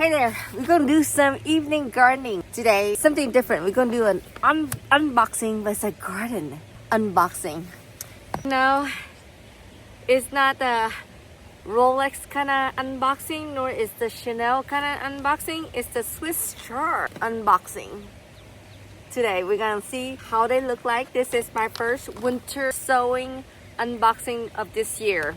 Hey there, we're gonna do some evening gardening today. Something different. We're gonna do an unboxing, but it's a garden unboxing. No, it's not the Rolex kind of unboxing, nor is the Chanel kind of unboxing. It's the Swiss Chard unboxing. Today we're gonna see how they look like. This is my first winter sowing unboxing of this year.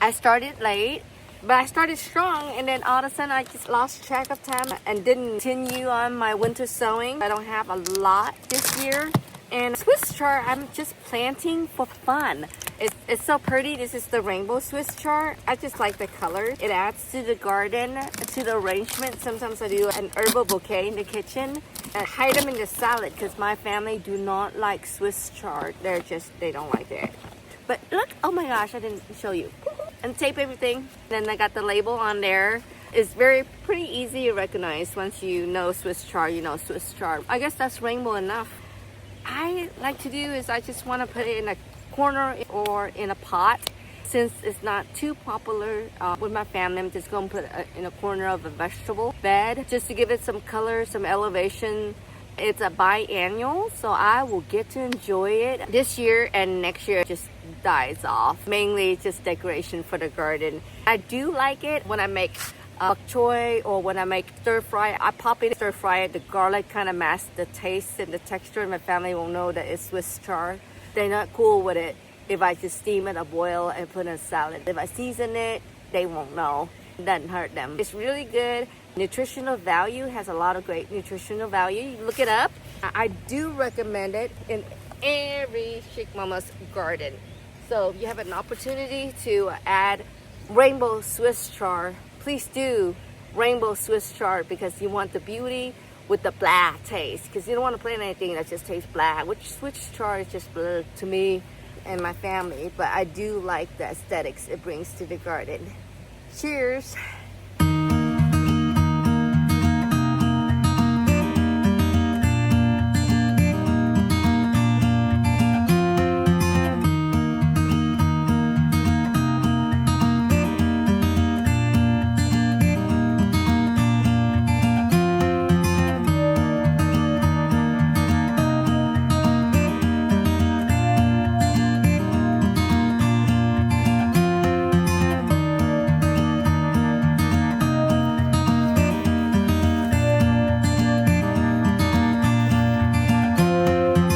I started late, but I started strong, and then all of a sudden I just lost track of time and didn't continue on my winter sowing. I don't have a lot this year. And Swiss chard, I'm just planting for fun. It's so pretty. This is the rainbow Swiss chard. I just like the color. It adds to the garden, to the arrangement. Sometimes I do an herbal bouquet in the kitchen. I hide them in the salad because my family do not like Swiss chard. They don't like it. But look, oh my gosh, I didn't show you. And tape everything. Then I got the label on there. It's pretty easy to recognize. Once you know Swiss chard, you know Swiss chard. I guess that's rainbow enough. I like to do is I just want to put it in a corner or in a pot. Since it's not too popular with my family, I'm just going to put it in a corner of a vegetable bed just to give it some color, some elevation. It's a biannual, so I will get to enjoy it this year, and next year it just dies off. Mainly just decoration for the garden. I do like it when I make bok choy or when I make stir fry. I pop in stir fry it. The garlic kind of masks the taste and the texture, and my family will know that it's Swiss chard. They're not cool with it if I just steam it or boil and put in a salad. If I season it, they won't know. It doesn't hurt them. It's really good. Nutritional value, has a lot of great nutritional value. You look it up. I do recommend it in every Chic Mama's garden. So if you have an opportunity to add rainbow Swiss chard, please do rainbow Swiss chard, because you want the beauty with the blah taste, because you don't want to plant anything that just tastes blah, which Swiss chard is just blah to me and my family. But I do like the aesthetics it brings to the garden. Cheers.